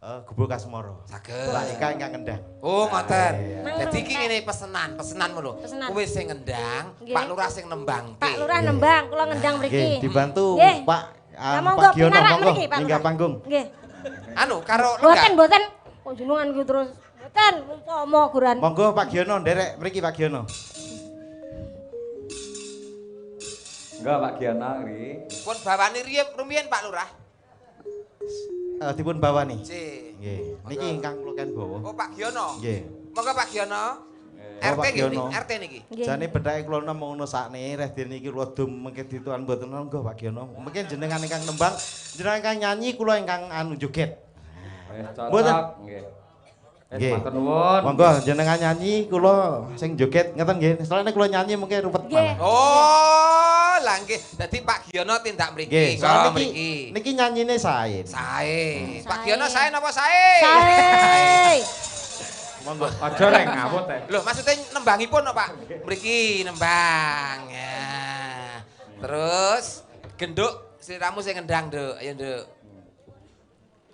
Gubuk Kasmoro. Saged. Mbak Ika ingkang ngendang. Oh, ngoten. Iya. Dadi iki ngene pesenan lho. Pesenan. Kowe sing ngendang, Nggih. Pak Lurah sing nembangke. Pak Lurah nembang, kula ngendang Nggih, mriki. dibantu Nggih. Pak Lah, monggo, Pak Giono pinarak monggo mriki, Pak minggah Lurah. panggung. Nggih. Anu karo Mboten, Lurah. mboten. Kok jenengan iki terus. Mboten, umpama guran. Monggo Pak Giono nderek mriki Pak Giono. Enggak Pak Giana iki. Pun bawani riye rumiyin Pak Lurah. Dipun bawani. Nggih. Nggih. Niki ingkang kula ken bawa. Oh, Pak Giono. Nggih. Monggo Pak Giono. Oh, RT Pak nggih, Giono. RT niki. Nggih. Jane bedhake kula namung ngono sakne reh dene iki kula dum mengke dituan mboten monggo Pak Giono. Mungkin jenengan ingkang nembang, jenengan ingkang nyanyi kula ingkang anu joget. Wis Mboten. cocok. Nggih. Nggih. Matur nuwun. Monggo jenengan nyanyi kula sing joget ngeten nggih. Soalnya kula nyanyi mungkin rupet Nggih. malah. Oh, lah nggih. Dadi Pak Giono tindak mriki. Nggih, Kula soalnya mriki. niki nyanyine sae. Sae. Pak Sae. Giono sae napa sae? Sae. Monggo. Aja reng ngawut teh. Loh, maksudnya nembangipun no, Pak? Mriki nembang. Ya. Terus genduk sliramu sing ngendang, Nduk. Ayo, Nduk.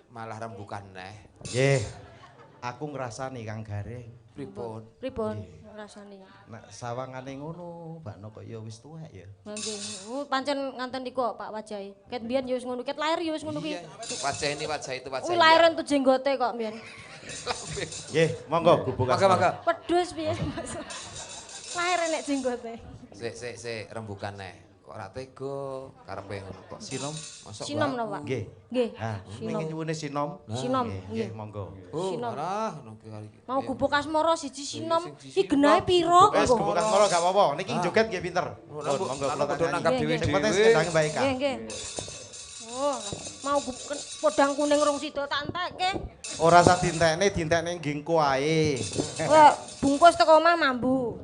Malah rembukan neh. Nggih. Aku ngrasani Kang Gareng. Pripun? Pripun rasane? Nek sawangane ngono, bakno kok ya wis tuwek ya. Nggih. Pancen nganten niku Pak wajahe. Ket mbiyen ya wis ngono, ket lair ya wis ngono kuwi. Wajah ini wajah itu wajah. Kuwi lairan tuh jenggote kok mbiyen. Nggih, monggo gubuk Mangga. Pedus piye Mas? Lair nek jenggote. Sik rembukan neh. Kok ora tega karepe ngono kok. sinom. Mosok Sinom no, Pak? Nggih. Nggih. Ah, Sinom. niki nyuwune sinom. Sinom, Nggih, nggih. monggo. Oh, Sinom. arah ngono kali iki. Mau gubuk asmara siji sinom. Siji Iki genahe piro Wes kok? gubuk asmara gak apa-apa. Niki joget nggih pinter. Lah, Monggo kudu kula nangkap nyanyi. dhewe-dhewe. Sing penting sendange Mbak Ika. Nggih, nggih. Oh, mau gubuk podang kuning rong sida tak entekke. Ora usah dintekne nggingku ae. Wah, bungkus teko omah mambu.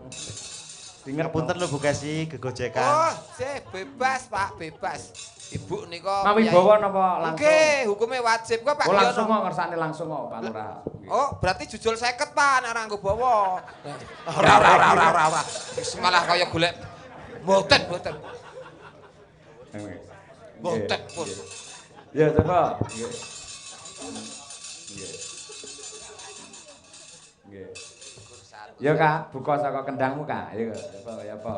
Ngapunten lho Bu Kesi gegojekan. Oh, sik bebas, Pak, bebas. Ibu nika Mawi bawa napa langsung? Oke, hukumnya wajib kok Pak Oh langsung Giono. kok ngersane langsung kok Pak Lurah. Oh, berarti jujul 50 Pak nek ora nggo bawa. Ora. Wis malah kaya golek mboten. Mboten pun. Ya coba. Nggih. Nggih. Ya Kak, buka saka kendangmu Kak. Ayo apa?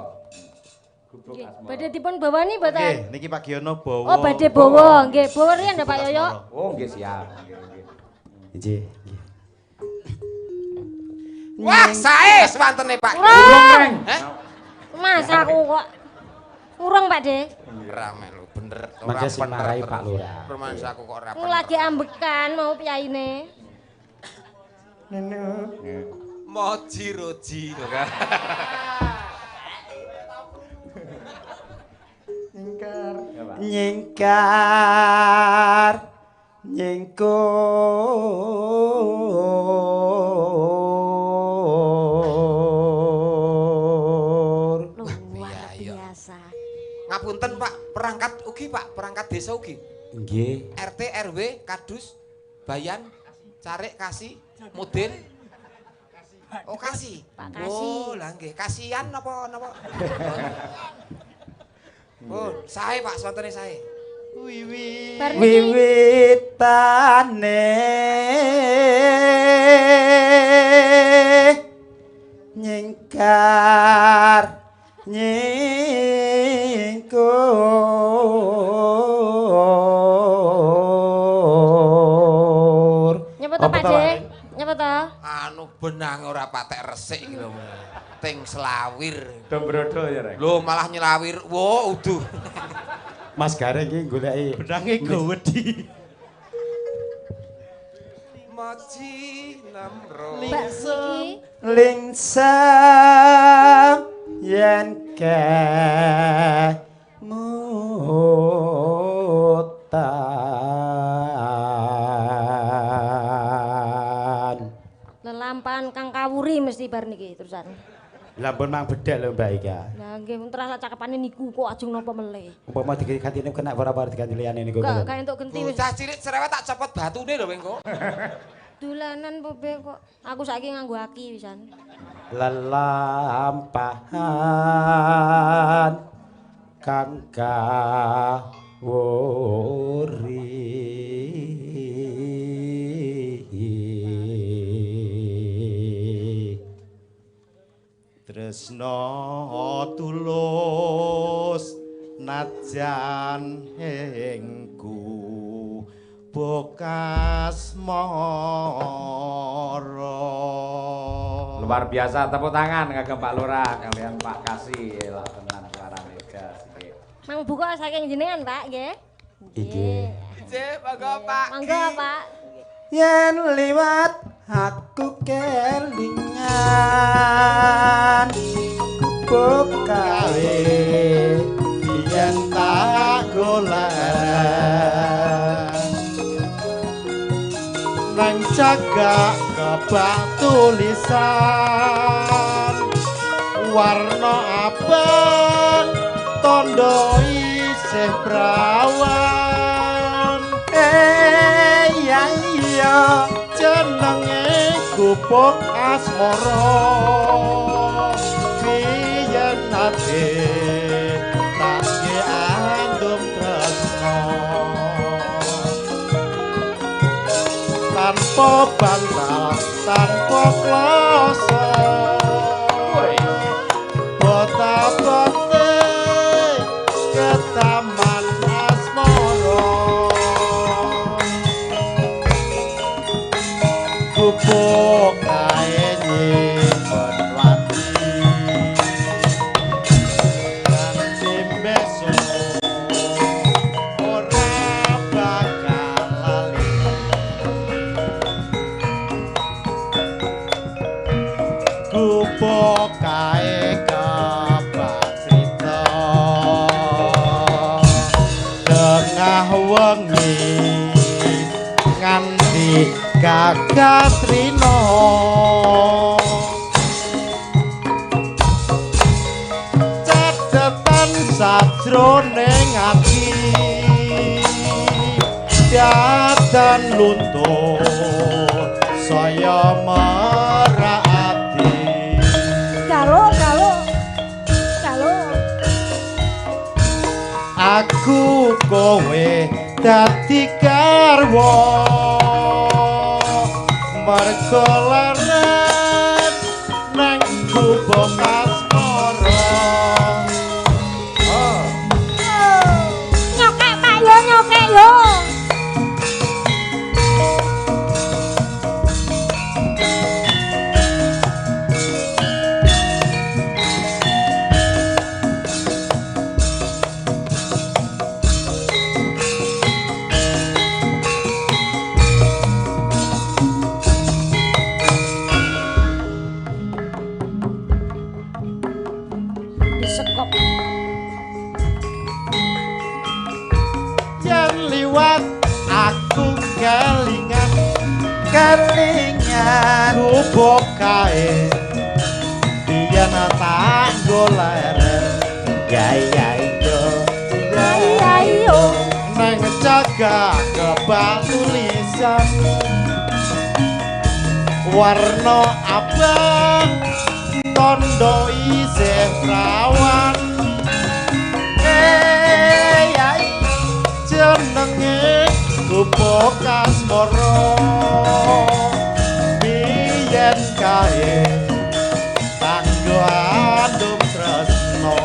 Gubuk Nggih. asmara. Badhe dipun bawani Nggih, mboten? niki Pak Giono bawa. Oh, badhe bawa. Nggih, bawa riyen Pak Yoyo. Oh nggih siap. Nggih. Wah, sae swantene Pak. Urung. Heh? Mas aku kok urung Pak De. Ora melu bener. Mangke sing marahi Pak Lurah. Permans aku kok ora Aku lagi ambekan mau piyaine. Moji roji lho kan. Nyingkar nyingkur. Luar biasa. Ngapunten Pak, perangkat ugi Pak, perangkat desa ugi. Nggih. RT, RW, Kadus, Bayan, Carik, Kasih, Mudin. Oh Kasih. Pak Kasih. Oh lah nggih, kasihan napa? Oh, sae Pak, sontene sae. Bar niki Wiwitane nyingkar nyingkur. nyapa to Pak De? Nyapa to? Anu benang ora patek resik iki lho. Ting selawir. Dombrodo ya Rek. Lho malah nyelawir. Wo, uduh. Mas Gareng iki goleki benange gowedi. Moji namro. Mbak niki Lingsam yen mutan. lelampahan Kang Kawuri mesti bar niki terusan. Lampun mang bedhek lho Mbak Ika. Lah nggih terasa cakepane niku kok ajeng napa meleh. Umpama digantine kena ora diganti liyane niku. Kok kae entuk genti wis. Bocah cilik cerewet tak copot batune lho engko. Dolanan pobe kok. Aku saiki nganggo aki pisan. Lelampahan kang kawuri tresna tulus najan engku bokas mara. Luar biasa, tepuk tangan kagem Pak Lurah kalian Pak Kasih lah tenan suarane gas iki. Mang buka saking jenengan, Pak, nggih. Iki. Cek, monggo Pak. Monggo, Pak. Yen liwat aku kelingan gubuk kawe yen tak golaran nang jagat gak kebak tulisan warna abang tondo isih prawan ya iya jenenge gubuk asmara biyen ate tasge andum tresno tanpa bantal tanpa kloso bota-bote ke taman asmara gubuk kae nyimpen wati nanti besok ora bakal lali gubuk kae kebak crita tengah wengi nganti Kakak Trino catetan sajroning ati datan luntur saya merati Galo. aku kowe dadi garwa mergo laran nang gubuk asmara Nyokek Pak yo, nyokek yo. Disekop. yen liwat aku kelingan gubuk kae biyen tak goleren gaya itu Ayo. nang jaga kebak tulisan warna abang tondo isih prawan jenenge gubuk asmara biyen kae kanggo andum tresno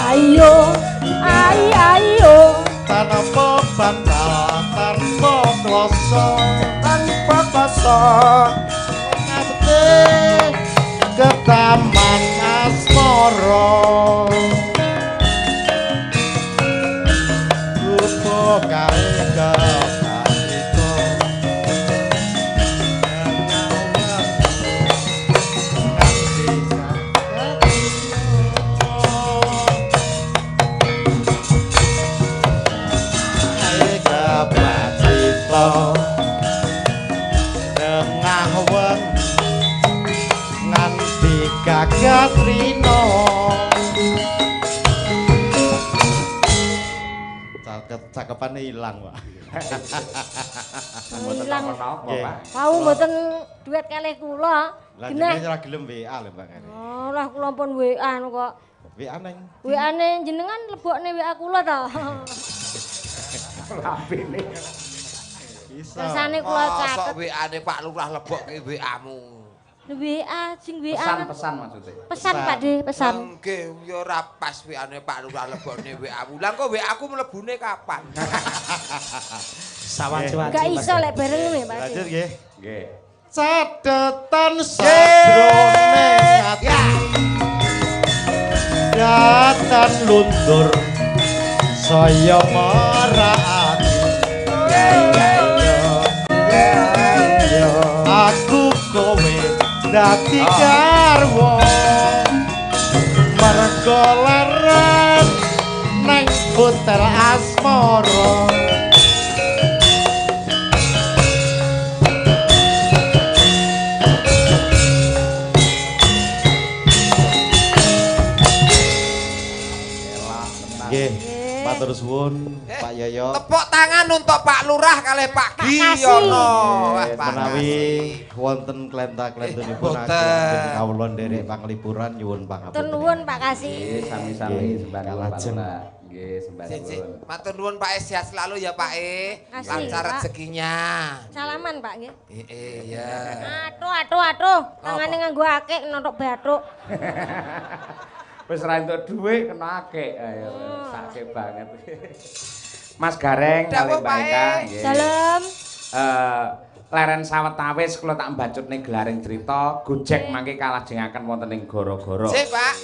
Ayo. tanpa bantal tanpa kloso tanpa koso ngabete ke taman asmara gubuk kae kebak crita nganti kae kebak crita tengah wengi nganti Kakak Trino cakepane ilang Pak Ilang. Napa, Pak? Kau mboten duet kalih kula. lah Genah. jenenge ora gelem WA lho Pak Oh, lah kula pun WA kok. WA neng WA-ne jenengan lebokne WA kula ta. Lapine. bisa Rasane kula catet. WA-ne Pak Lurah lebokke WA-mu. WA sing WA kan. Pesan maksudnya. Pesan Pak De, pesan. Nggih, ya ora pas WA-ne Pak Lurah lebokne WA-mu. Lah kok WA-ku mlebune kapan? Enggak iso lek bareng ngene Pak De. lanjut nggih Nggih. catetan sajroning ati datan luntur saya merati aku kowe dadi garwa mergo laran nang hotel asmara matur suwun Pak Yoyo. Tepuk tangan untuk Pak Lurah kalih Pak Kasih. Giono. Wah, Pak Menawi Kasih. wonten klenta-klentunipun boten. kawula nderek panglipuran nyuwun pangapunten. Matur nuwun Pak Kasih. Nggih, sami-sami Nggih, sembah nuwun Pak kalajeng. Lurah. Nggih, sembah Cicik, nuwun. matur nuwun Pak sehat selalu ya Pak Kasih, lancar Pak. rezekinya. Salaman Pak nggih. Ya. Atuh. Tangane nganggo akeh nontok bathuk. Wis ra entuk dhuwit kena akeh. Ayo, sakit banget. Mas Gareng Dawuh, kali Mbak Pak Eka. E. nggih. Dalem. Leren sawetawis kula tak mbacutne gelaring cerita Gojek mangke kalajengaken wonten ing gara-gara. Sip Pak.